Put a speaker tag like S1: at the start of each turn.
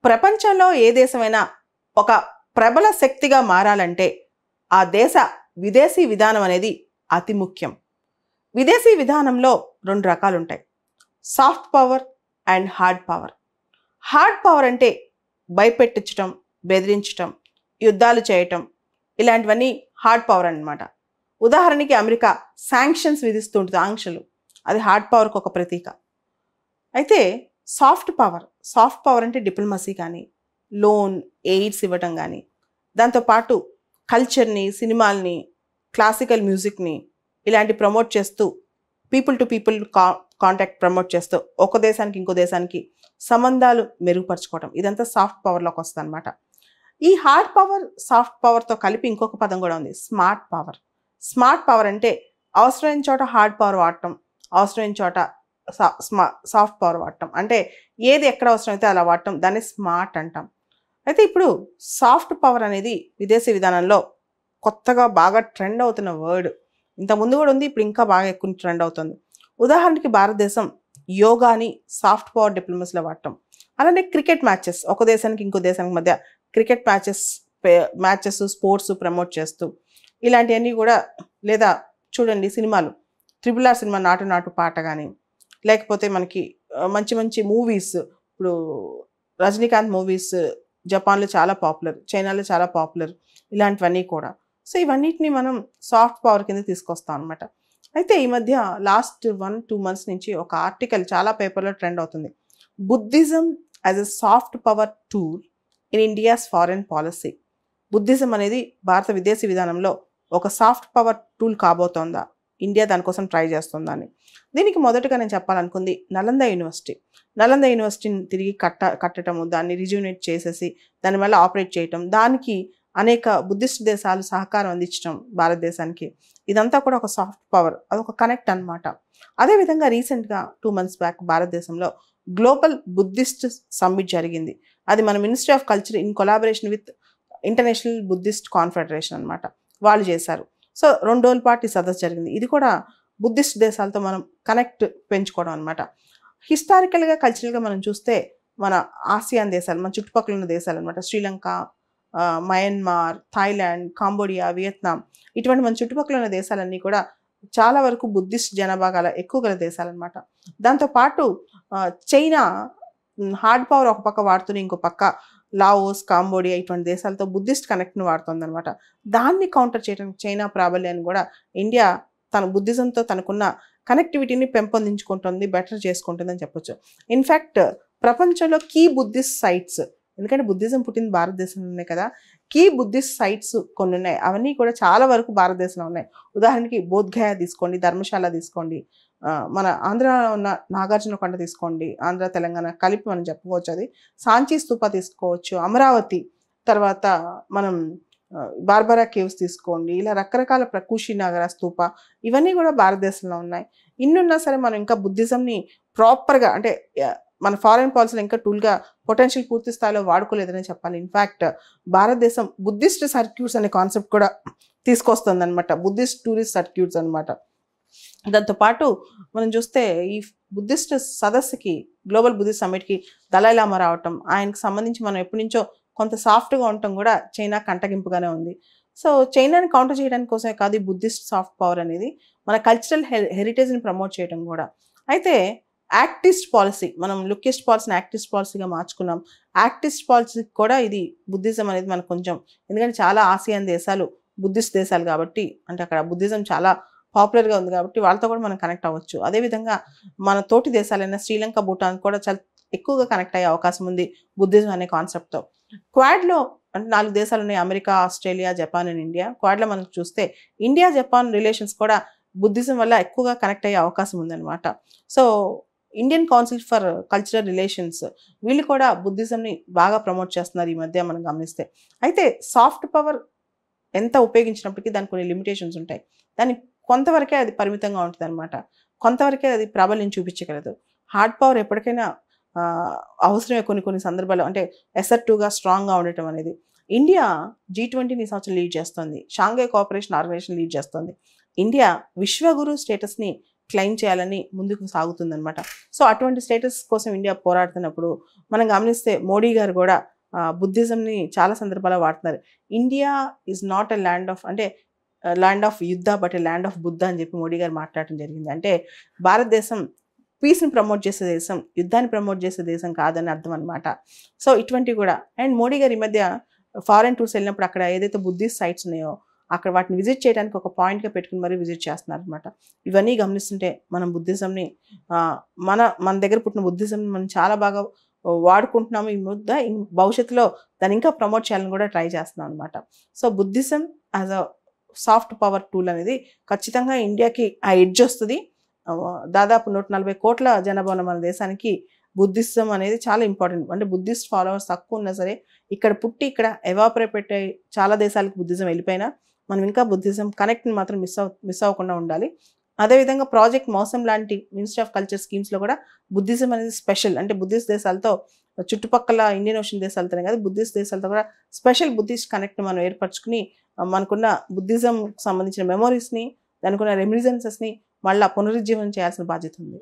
S1: ప్రపంచంలో ఏ దేశమైనా ఒక ప్రబల శక్తిగా మారాలంటే ఆ దేశ విదేశీ విధానం అనేది అతి ముఖ్యం. విదేశీ విధానంలో రెండు రకాలు ఉంటాయి, soft power and hard power. Hard power అంటే భయపెట్టించటం, బెదిరించటం, యుద్ధాలు చేయటం, ఇలాంటివన్నీ హార్డ్ పవర్ అన్నమాట. ఉదాహరణకి అమెరికా శాంక్షన్స్ విధిస్తూ ఉంటుంది, ఆంక్షలు, అది హార్డ్ పవర్కి ఒక ప్రతీక. అయితే సాఫ్ట్ పవర్ అంటే డిప్లొమసీ కానీ, లోన్, ఎయిడ్స్ ఇవ్వటం కానీ, దాంతోపాటు కల్చర్ని, సినిమాల్ని, క్లాసికల్ మ్యూజిక్ని ఇలాంటి ప్రమోట్ చేస్తూ people to people contact promote చేస్తూ ఒక దేశానికి ఇంకో దేశానికి సంబంధాలు మెరుగుపరచుకోవడం, ఇదంతా సాఫ్ట్ పవర్లోకి వస్తుంది అనమాట. ఈ హార్డ్ పవర్ సాఫ్ట్ పవర్తో కలిపి ఇంకొక పదం కూడా ఉంది, స్మార్ట్ పవర్. స్మార్ట్ పవర్ అంటే అవసరమైన చోట హార్డ్ పవర్ వాడటం, అవసరమైన చోట సాఫ్ట్ పవర్ వాడటం, అంటే ఏది ఎక్కడ అవసరమైతే అలా వాడటం, దాన్ని స్మార్ట్ అంటాం. అయితే ఇప్పుడు సాఫ్ట్ పవర్ అనేది విదేశీ విధానంలో కొత్తగా బాగా ట్రెండ్ అవుతున్న వర్డ్. ఇంతకుముందు కూడా ఉంది, ఇప్పుడు ఇంకా బాగా ఎక్కువ ట్రెండ్ అవుతుంది. ఉదాహరణకి భారతదేశం యోగాని సాఫ్ట్ పవర్ డిప్లొమసీలో వాడటం, అలానే క్రికెట్ మ్యాచెస్, ఒక దేశానికి ఇంకో దేశానికి మధ్య క్రికెట్ మ్యాచెస్ స్పోర్ట్స్ ప్రమోట్ చేస్తూ ఇలాంటివన్నీ కూడా, లేదా చూడండి సినిమాలు, RRR సినిమా నాటు నాటు పాట కానీ, లేకపోతే మనకి మంచి మంచి మూవీస్, ఇప్పుడు రజనీకాంత్ మూవీస్ జపాన్లో చాలా పాపులర్, చైనాలో చాలా పాపులర్, ఇలాంటివన్నీ కూడా. సో ఇవన్నిటిని మనం సాఫ్ట్ పవర్ కింద తీసుకొస్తాం అనమాట. అయితే ఈ మధ్య లాస్ట్ 1-2 months నుంచి ఒక ఆర్టికల్ చాలా పేపర్లో ట్రెండ్ అవుతుంది, Buddhism as a soft power tool in India's foreign policy. Buddhism అనేది భారత విదేశీ విధానంలో ఒక సాఫ్ట్ పవర్ టూల్ కాబోతోందా, ఇండియా దానికోసం ట్రై చేస్తుందని. దీనికి మొదటగా నేను చెప్పాలనుకుంది నలంద యూనివర్సిటీని తిరిగి కట్టడము, దాన్ని రిజ్యూనేట్ చేసేసి దాని వల్ల ఆపరేట్ చేయటం, దానికి అనేక బుద్ధిస్ట్ దేశాలు సహకారం అందించడం భారతదేశానికి, ఇదంతా కూడా ఒక సాఫ్ట్ పవర్, అదొక కనెక్ట్ అనమాట. అదేవిధంగా రీసెంట్గా 2 months బ్యాక్ భారతదేశంలో గ్లోబల్ బుద్ధిస్ట్ సమ్మిట్ జరిగింది. అది మన ministry of culture in collaboration with international Buddhist confederation అనమాట, వాళ్ళు చేశారు. సో 2 రోజుల పాటు ఈ సదస్సు జరిగింది. ఇది కూడా బుద్ధిస్ట్ దేశాలతో మనం కనెక్ట్ పెంచుకోవడం అనమాట. హిస్టారికల్గా, కల్చరల్గా మనం చూస్తే మన ఆసియాన్ దేశాలు, మన చుట్టుపక్కల ఉన్న దేశాలు అనమాట, Sri Lanka, Myanmar, Thailand, Cambodia, Vietnam, ఇటువంటి మన చుట్టుపక్కల ఉన్న దేశాలన్నీ కూడా చాలా వరకు బుద్ధిస్ట్ జనాభా గల ఎక్కువ గల దేశాలన్నమాట. దాంతోపాటు చైనా హార్డ్ పవర్ ఒక పక్క వాడుతూనే ఇంకో పక్క లావోస్, కాంబోడియా ఇటువంటి దేశాలతో బుద్ధిస్ట్ కనెక్ట్ని వాడుతుంది అనమాట. దాన్ని కౌంటర్ చేయడానికి చైనా ప్రాబల్యాన్ని కూడా ఇండియా తన బుద్ధిజంతో తనకున్న కనెక్టివిటీని పెంపొందించుకుంటుంది, బెటర్ చేసుకుంటుంది అని చెప్పొచ్చు. ఇన్ఫ్యాక్ట్ ప్రపంచంలో కీ బుద్ధిస్ట్ సైట్స్, ఎందుకంటే బుద్ధిజం పుట్టింది భారతదేశంలోనే కదా, కీ బుద్ధిస్ట్ సైట్స్ కొన్ని ఉన్నాయి, అవన్నీ కూడా చాలా వరకు భారతదేశంలో ఉన్నాయి. ఉదాహరణకి బోధ్గయ తీసుకోండి, ధర్మశాల తీసుకోండి, మన ఆంధ్రాలో ఉన్న నాగార్జునకొండ తీసుకోండి, ఆంధ్ర తెలంగాణ కలిపి మనం చెప్పుకోవచ్చు, అది సాంచీ స్తూప తీసుకోవచ్చు, అమరావతి, తర్వాత మనం బార్బరా కేవ్స్ తీసుకోండి, ఇలా రకరకాల కుషినగర స్తూప, ఇవన్నీ కూడా భారతదేశంలో ఉన్నాయి. ఇన్నున్నా సరే మనం ఇంకా బుద్ధిజంని ప్రాపర్గా, అంటే మన ఫారెన్ పాలసీలో ఇంకా టూల్గా పొటెన్షియల్ పూర్తి స్థాయిలో వాడుకోలేదని చెప్పాలి. ఇన్ఫ్యాక్ట్ భారతదేశం బుద్ధిస్ట్ సర్క్యూట్స్ అనే కాన్సెప్ట్ కూడా తీసుకొస్తుంది అనమాట, బుద్ధిస్ట్ టూరిస్ట్ సర్క్యూట్స్ అనమాట. దాంతోపాటు మనం చూస్తే ఈ బుద్ధిస్ట్ సదస్సుకి, గ్లోబల్ బుద్ధిస్ట్ సమ్మిట్కి దలైలామా రావటం, ఆయనకు సంబంధించి మనం ఎప్పటి నుంచో కొంత సాఫ్ట్గా ఉండటం కూడా చైనా కంటగింపుగానే ఉంది. సో చైనాని కౌంటర్ చేయడానికి కోసమే కాదు ఈ బుద్ధిస్ట్ సాఫ్ట్ పవర్ అనేది, మన కల్చరల్ హెరిటేజ్ని ప్రమోట్ చేయడం కూడా. అయితే యాక్టిస్ట్ పాలసీ, మనం లుకిస్ట్ పాలసీని యాక్టిస్ట్ పాలసీగా మార్చుకున్నాం. యాక్టిస్ట్ పాలసీకి కూడా ఇది బుద్ధిజం అనేది మనకు కొంచెం, ఎందుకంటే చాలా ఆసియాన్ దేశాలు బుద్ధిస్ట్ దేశాలు కాబట్టి, అంటే అక్కడ బుద్ధిజం చాలా పాపులర్గా ఉంది కాబట్టి వాళ్ళతో కూడా మనం కనెక్ట్ అవ్వచ్చు. అదేవిధంగా మన తోటి దేశాలైన శ్రీలంక, భూటాన్ కూడా చాలా ఎక్కువగా కనెక్ట్ అయ్యే అవకాశం ఉంది బుద్ధిజం అనే కాన్సెప్ట్తో. క్వాడ్లో అంటే 4 దేశాలు ఉన్నాయి, America, Australia, Japan and India. క్వాడ్లో మనం చూస్తే ఇండియా జపాన్ రిలేషన్స్ కూడా బుద్ధిజం వల్ల ఎక్కువగా కనెక్ట్ అయ్యే అవకాశం ఉందన్నమాట. So Indian council for cultural relations, వీళ్ళు కూడా బుద్ధిజంని బాగా ప్రమోట్ చేస్తున్నారు ఈ మధ్య మనం గమనిస్తే. అయితే సాఫ్ట్ పవర్ ఎంత ఉపయోగించినప్పటికీ దానికి కొన్ని లిమిటేషన్స్ ఉంటాయి, దాన్ని కొంతవరకే అది పరిమితంగా ఉంటుంది అనమాట, కొంతవరకే అది ప్రాబల్యం చూపించగలదు. హార్డ్ పవర్ ఎప్పటికైనా అవసరమే కొన్ని సందర్భాల్లో, అంటే అసర్టివ్గా, స్ట్రాంగ్గా ఉండటం అనేది. ఇండియా G20 ఈ సంవత్సరం లీడ్ చేస్తుంది, షాంఘై కోఆపరేషన్ ఆర్గనైజేషన్ లీడ్ చేస్తుంది. ఇండియా విశ్వగురు స్టేటస్ని క్లెయిమ్ చేయాలని ముందుకు సాగుతుందన్నమాట. సో అటువంటి స్టేటస్ కోసం ఇండియా పోరాడుతున్నప్పుడు మనం గమనిస్తే మోడీ గారు కూడా బుద్ధిజంని చాలా సందర్భాల్లో వాడుతున్నారు. India is not a land of అంటే ల్యాండ్ ఆఫ్ యుద్ధ but a land of Buddha అని చెప్పి మోడీ గారు మాట్లాడటం జరిగింది. అంటే భారతదేశం పీస్ని ప్రమోట్ చేసే దేశం, యుద్ధాన్ని ప్రమోట్ చేసే దేశం కాదని అర్థం అనమాట. సో ఇటువంటివి కూడా. అండ్ మోడీ గారు ఈ మధ్య ఫారెన్ టూర్స్ వెళ్ళినప్పుడు అక్కడ ఏదైతే బుద్ధిస్ట్ సైట్స్ ఉన్నాయో అక్కడ వాటిని విజిట్ చేయడానికి ఒక పాయింట్గా పెట్టుకుని మరీ విజిట్ చేస్తున్నారు అనమాట. ఇవన్నీ గమనిస్తుంటే మనం బుద్ధిజంని మన దగ్గర పుట్టిన బుద్ధిజంని మనం చాలా బాగా వాడుకుంటున్నాము. ఈ ముద్ద భవిష్యత్తులో దాన్ని ఇంకా ప్రమోట్ చేయాలని కూడా ట్రై చేస్తున్నాం అనమాట. So Buddhism as a soft power tool అనేది ఖచ్చితంగా ఇండియాకి ఆ ఎడ్జ్ వస్తుంది. దాదాపు 140 కోట్ల జనాభా ఉన్న మన దేశానికి బుద్ధిజం అనేది చాలా ఇంపార్టెంట్. అంటే బుద్ధిస్ట్ ఫాలోవర్స్ తక్కువ ఉన్నా సరే ఇక్కడ పుట్టి ఇక్కడ ఎవాపరేట్ అయ్యి చాలా దేశాలకు బుద్ధిజం వెళ్ళిపోయినా మనం ఇంకా బుద్ధిజం కనెక్ట్ని మాత్రం మిస్ అవ్వకుండా ఉండాలి. అదేవిధంగా ప్రాజెక్ట్ మౌసం లాంటి మినిస్ట్రీ ఆఫ్ కల్చర్ స్కీమ్స్లో కూడా బుద్ధిజం అనేది స్పెషల్. అంటే బుద్ధిస్ట్ దేశాలతో చుట్టుపక్కల ఇండియన్ ఓషన్ దేశాలతోనే కాదు బుద్ధిస్ట్ దేశాలతో కూడా స్పెషల్ బుద్ధిస్ట్ కనెక్ట్ని మనం ఏర్పరచుకుని మనకున్న బుద్ధిజంకి సంబంధించిన మెమోరీస్ని దానికి ఉన్న రెమినిజెన్సెస్ని మళ్ళీ పునరుజ్జీవనం చేయాల్సిన బాధ్యత ఉంది.